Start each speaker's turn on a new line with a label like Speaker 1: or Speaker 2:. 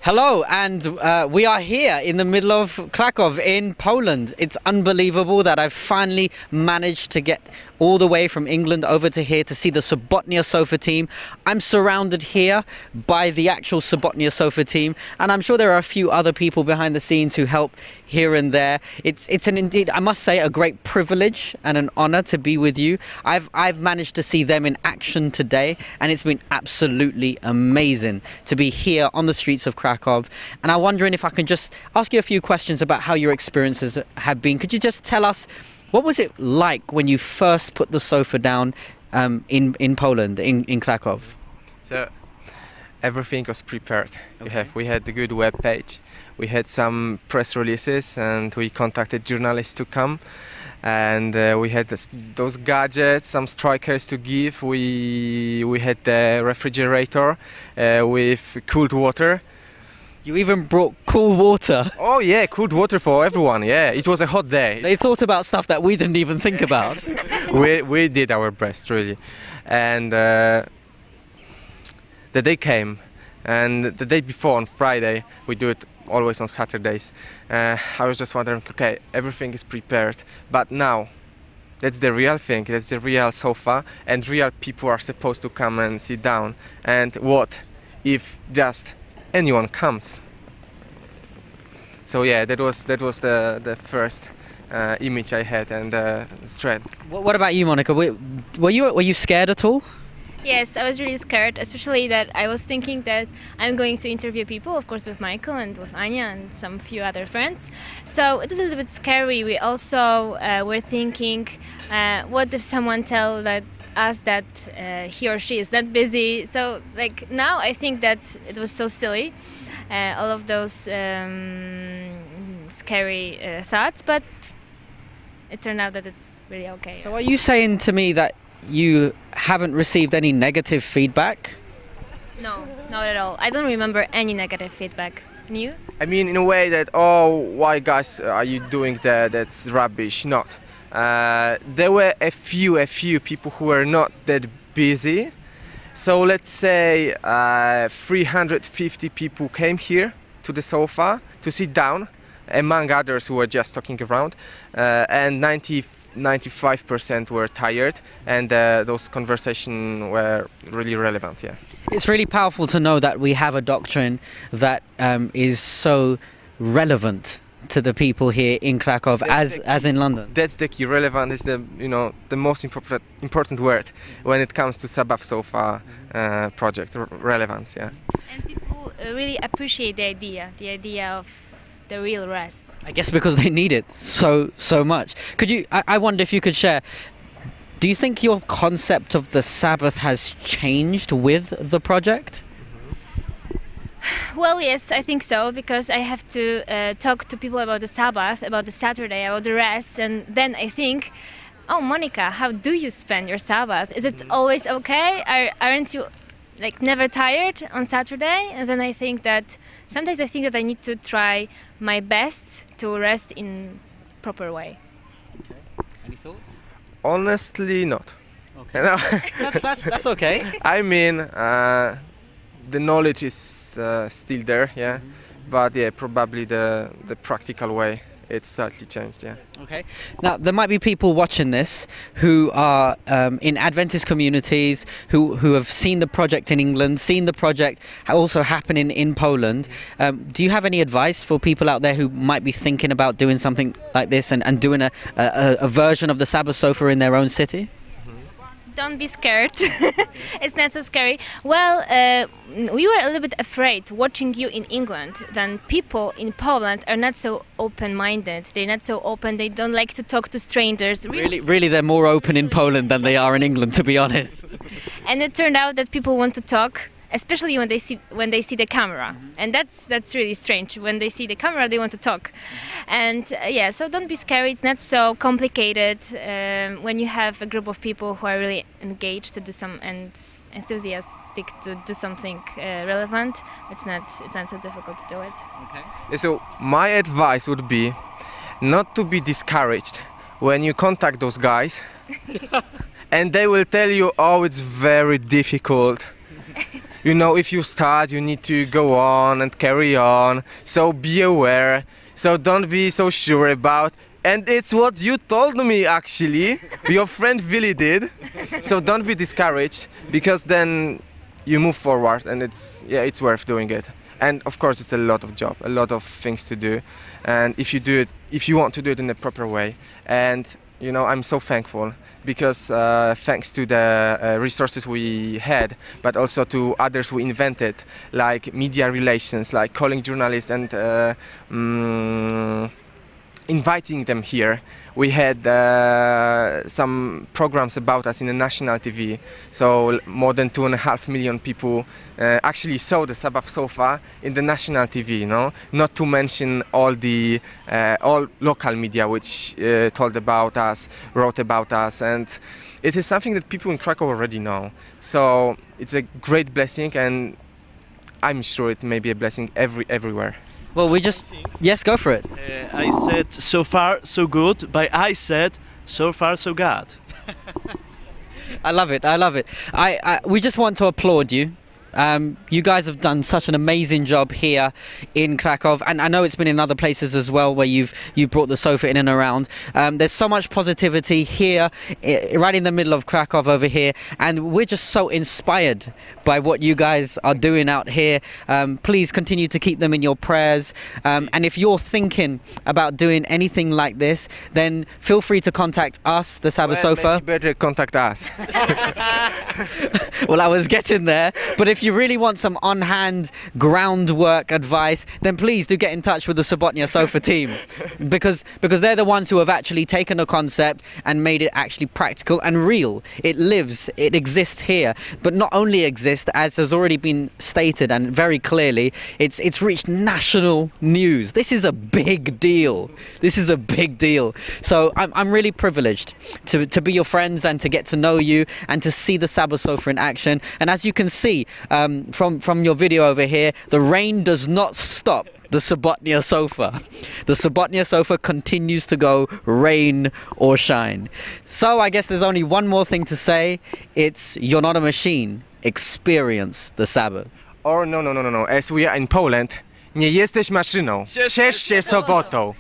Speaker 1: Hello, and we are here in the middle of Cracow in Poland. It's unbelievable that I've finally managed to get all the way from England over to here to see the Sobotnia sofa team. I'm surrounded here by the actual Sobotnia sofa team, and I'm sure there are a few other people behind the scenes who help here and there. It's an indeed, I must say, a great privilege and an honor to be with you. I've managed to see them in action today, and it's been absolutely amazing to be here on the streets of Cracow. And I'm wondering if I can just ask you a few questions about how your experiences have been. Could you just tell us, what was it like when you first put the sofa down in Poland, in Cracow?
Speaker 2: So everything was prepared.
Speaker 1: Okay.
Speaker 2: We had the good web page, we had some press releases, and we contacted journalists to come, and we had those gadgets, some strikers to give. We had the refrigerator with cooled water.
Speaker 1: You even brought cool water.
Speaker 2: Oh yeah, cooled water for everyone. Yeah, it was a hot day.
Speaker 1: They thought about stuff that we didn't even think about.
Speaker 2: we did our best, really. And the day came, and the day before, on Friday, we do it always on Saturdays. I was just wondering, okay, everything is prepared, but now that's the real thing, that's the real sofa, and real people are supposed to come and sit down. And what if just anyone comes? So yeah, that was the first image I had, and dread.
Speaker 1: What about you, Monica? Were you scared at all?
Speaker 3: Yes, I was really scared, especially that I was thinking that I'm going to interview people, of course with Michael and with Anya and some few other friends. So it was a little bit scary. We also were thinking, what if someone tell us that he or she is that busy? So like now I think that it was so silly, all of those scary thoughts, but it turned out that it's really okay.
Speaker 1: So are you saying to me that you haven't received any negative feedback?
Speaker 3: No, not at all. I don't remember any negative feedback. And you?
Speaker 2: I mean, in a way that, oh, why guys are you doing that? That's rubbish. Not. There were a few people who were not that busy. So let's say 350 people came here to the sofa to sit down, among others who were just talking around, and 95% were tired, and those conversations were really relevant. Yeah.
Speaker 1: It's really powerful to know that we have a doctrine that is so relevant to the people here in Cracow as in London.
Speaker 2: That's the key. Relevant is the most important word when it comes to Sabbath sofa project. Relevance, yeah.
Speaker 3: And people really appreciate the idea of the real rest.
Speaker 1: I guess because they need it so much. Could you? I wonder if you could share. Do you think your concept of the Sabbath has changed with the project?
Speaker 3: Well, yes, I think so, because I have to talk to people about the Sabbath, about the Saturday, about the rest, and then I think, oh, Monica, how do you spend your Sabbath? Is it always okay? Aren't you like never tired on Saturday? And then I think that sometimes I think that I need to try my best to rest in proper way.
Speaker 1: Okay. Any thoughts?
Speaker 2: Honestly, not.
Speaker 1: Okay. No. that's okay.
Speaker 2: I mean, the knowledge is still there, yeah, but yeah, probably the practical way, it's slightly changed, yeah.
Speaker 1: Okay. Now there might be people watching this who are in Adventist communities who have seen the project in England, seen the project also happening in Poland. Do you have any advice for people out there who might be thinking about doing something like this and doing a version of the Sabbath sofa in their own city?
Speaker 3: Don't be scared. It's not so scary. Well, we were a little bit afraid watching you in England. Then people in Poland are not so open-minded. They're not so open. They don't like to talk to strangers.
Speaker 1: Really, they're more open in Poland than they are in England, to be honest.
Speaker 3: And it turned out that people want to talk, especially when they see the camera, and that's really strange. When they see the camera, they want to talk, and yeah. So don't be scared. It's not so complicated. When you have a group of people who are really engaged to do some and enthusiastic to do something relevant, it's not so difficult to do it.
Speaker 2: Okay. So my advice would be not to be discouraged when you contact those guys, and they will tell you, oh, it's very difficult. you know, if you start, you need to go on and carry on. So be aware. So don't be so sure about. And it's what you told me, actually. Your friend Willy did. So don't be discouraged, because then you move forward, and it's worth doing it. And of course, it's a lot of job, a lot of things to do. And if you want to do it in a proper way, and you know, I'm so thankful, because thanks to the resources we had, but also to others we invented, like media relations, like calling journalists and inviting them here. We had some programs about us in the national TV, so more than 2.5 million people actually saw the Sabbath so far in the national TV, you know? Not to mention all the all local media which told about us, wrote about us, and it is something that people in Cracow already know. So it's a great blessing, and I'm sure it may be a blessing everywhere.
Speaker 1: Well, yes, go for it.
Speaker 4: I said so far so good, but I said so far so God.
Speaker 1: I love it. I love it. We just want to applaud you. You guys have done such an amazing job here in Cracow, and I know it's been in other places as well where you've brought the sofa in and around. There's so much positivity here, right in the middle of Cracow over here, and we're just so inspired by what you guys are doing out here. Please continue to keep them in your prayers, and if you're thinking about doing anything like this, then feel free to contact us, the Sabbath Sofa.
Speaker 2: Maybe better contact us.
Speaker 1: Well, I was getting there, but if you really want some on-hand groundwork advice, then please do get in touch with the Sobotnia Sofa team, because they're the ones who have actually taken a concept and made it actually practical and real. It lives, it exists here, but not only exists, as has already been stated and very clearly, it's reached national news. This is a big deal. This is a big deal. So I'm really privileged to be your friends and to get to know you and to see the Sabbath Sofa in action. And as you can see from your video over here, the rain does not stop the Sobotnia Sofa. The Sobotnia Sofa continues to go, rain or shine. So I guess there's only one more thing to say. It's, you're not a machine. Experience the Sabbath.
Speaker 2: Or no. As we are in Poland, nie jesteś maszyną. Ciesz się sobotą.